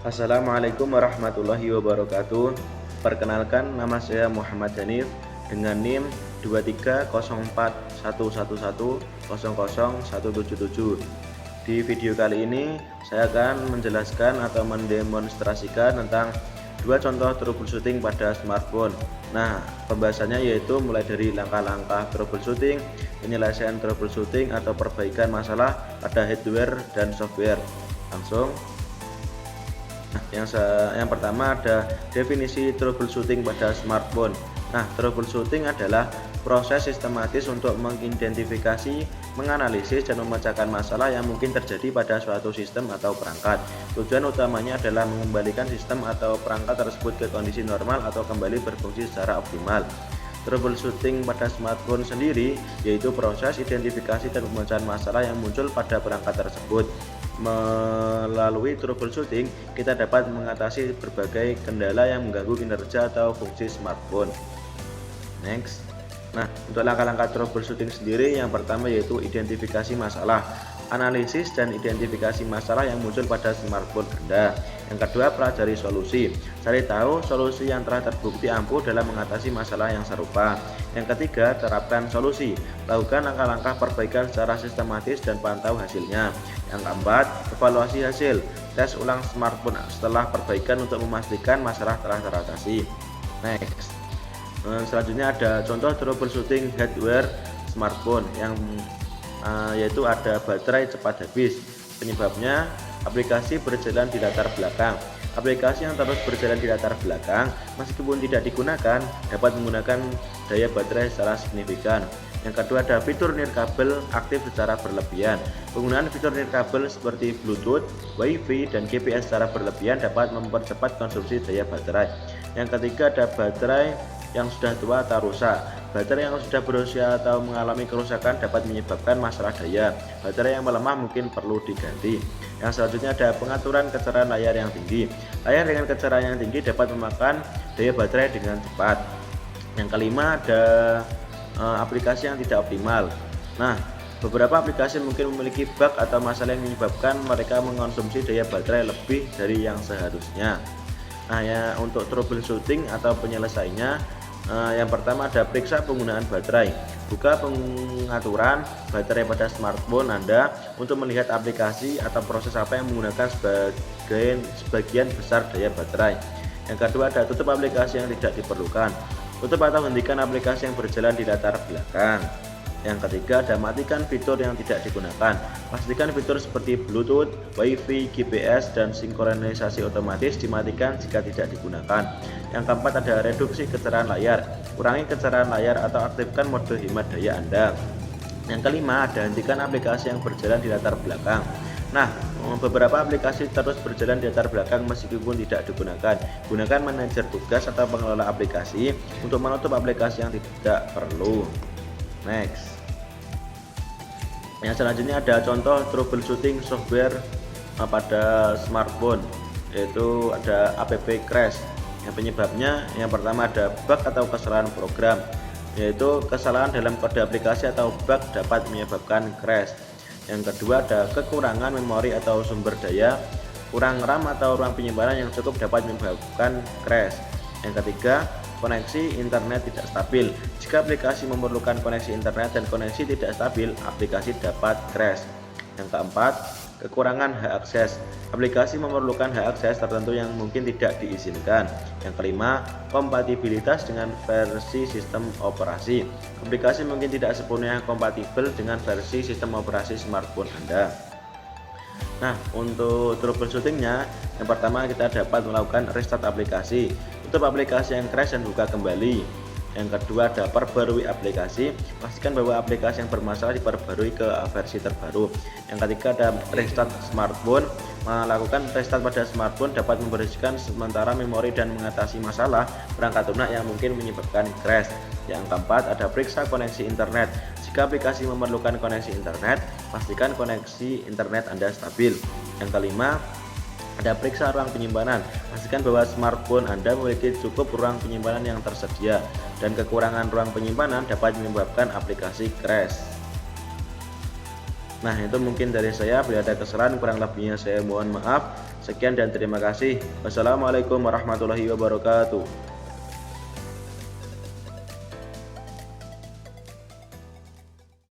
Assalamualaikum warahmatullahi wabarakatuh. Perkenalkan, nama saya Muhammad Hanif dengan NIM 2304111000177. Di video kali ini saya akan menjelaskan atau mendemonstrasikan tentang dua contoh troubleshooting pada smartphone. Nah, pembahasannya yaitu mulai dari langkah-langkah troubleshooting, penyelesaian troubleshooting atau perbaikan masalah pada hardware dan software. Langsung. Nah, yang pertama ada definisi troubleshooting pada smartphone. Nah, troubleshooting adalah proses sistematis untuk mengidentifikasi, menganalisis, dan memecahkan masalah yang mungkin terjadi pada suatu sistem atau perangkat. Tujuan utamanya adalah mengembalikan sistem atau perangkat tersebut ke kondisi normal atau kembali berfungsi secara optimal. Troubleshooting pada smartphone sendiri yaitu proses identifikasi dan pemecahan masalah yang muncul pada perangkat tersebut. Melalui troubleshooting, kita dapat mengatasi berbagai kendala yang mengganggu kinerja atau fungsi smartphone. Next. Nah, untuk langkah-langkah troubleshooting sendiri, yang pertama yaitu identifikasi masalah, analisis dan identifikasi masalah yang muncul pada smartphone Anda. Yang kedua, pelajari solusi, cari tahu solusi yang telah terbukti ampuh dalam mengatasi masalah yang serupa. Yang ketiga, terapkan solusi, lakukan langkah-langkah perbaikan secara sistematis dan pantau hasilnya. Yang keempat, evaluasi hasil, tes ulang smartphone setelah perbaikan untuk memastikan masalah telah teratasi. Next. Selanjutnya ada contoh troubleshooting hardware smartphone yang yaitu ada baterai cepat habis. Penyebabnya aplikasi berjalan di latar belakang. Aplikasi yang terus berjalan di latar belakang meskipun tidak digunakan dapat menggunakan daya baterai secara signifikan. Yang kedua ada fitur nirkabel aktif secara berlebihan. Penggunaan fitur nirkabel seperti Bluetooth, Wi-Fi, dan GPS secara berlebihan dapat mempercepat konsumsi daya baterai. Yang ketiga ada baterai yang sudah tua atau rusak. Baterai yang sudah berusia atau mengalami kerusakan dapat menyebabkan masalah daya. Baterai yang melemah mungkin perlu diganti. Yang selanjutnya ada pengaturan kecerahan layar yang tinggi. Layar dengan kecerahan yang tinggi dapat memakan daya baterai dengan cepat. Yang kelima ada aplikasi yang tidak optimal. Nah, beberapa aplikasi mungkin memiliki bug atau masalah yang menyebabkan mereka mengonsumsi daya baterai lebih dari yang seharusnya. Nah, ya, untuk troubleshooting atau penyelesaiannya, yang pertama ada periksa penggunaan baterai. Buka pengaturan baterai pada smartphone Anda untuk melihat aplikasi atau proses apa yang menggunakan sebagian besar daya baterai. Yang kedua ada tutup aplikasi yang tidak diperlukan. Tutup atau hentikan aplikasi yang berjalan di latar belakang. Yang ketiga ada matikan fitur yang tidak digunakan. Pastikan fitur seperti Bluetooth, Wi-Fi, GPS, dan sinkronisasi otomatis dimatikan jika tidak digunakan. Yang keempat ada reduksi kecerahan layar. Kurangi kecerahan layar atau aktifkan mode hemat daya Anda. Yang kelima ada hentikan aplikasi yang berjalan di latar belakang. Nah, beberapa aplikasi terus berjalan di latar belakang meskipun tidak digunakan. Gunakan manajer tugas atau pengelola aplikasi untuk menutup aplikasi yang tidak perlu. Next. Yang selanjutnya ada contoh troubleshooting software pada smartphone, yaitu ada app crash. Yang penyebabnya yang pertama ada bug atau kesalahan program, yaitu kesalahan dalam kode aplikasi atau bug dapat menyebabkan crash. Yang kedua ada kekurangan memori atau sumber daya, kurang RAM atau ruang penyimpanan yang cukup dapat menyebabkan crash. Yang ketiga, koneksi internet tidak stabil. Jika aplikasi memerlukan koneksi internet dan koneksi tidak stabil, aplikasi dapat crash. Yang keempat, kekurangan hak akses. Aplikasi memerlukan hak akses tertentu yang mungkin tidak diizinkan. Yang kelima, kompatibilitas dengan versi sistem operasi. Aplikasi mungkin tidak sepenuhnya kompatibel dengan versi sistem operasi smartphone Anda. Nah, untuk troubleshootingnya, yang pertama kita dapat melakukan restart aplikasi, tutup aplikasi yang crash dan buka kembali. Yang kedua ada perbarui aplikasi, pastikan bahwa aplikasi yang bermasalah diperbarui ke versi terbaru. Yang ketiga ada restart smartphone, melakukan restart pada smartphone dapat membersihkan sementara memori dan mengatasi masalah perangkat lunak yang mungkin menyebabkan crash. Yang keempat ada periksa koneksi internet. Jika aplikasi memerlukan koneksi internet, pastikan koneksi internet Anda stabil. Yang kelima ada periksa ruang penyimpanan. Pastikan bahwa smartphone Anda memiliki cukup ruang penyimpanan yang tersedia, dan kekurangan ruang penyimpanan dapat menyebabkan aplikasi crash. Nah, itu mungkin dari saya. Bila ada kesalahan kurang lebihnya saya mohon maaf. Sekian dan terima kasih. Wassalamualaikum warahmatullahi wabarakatuh.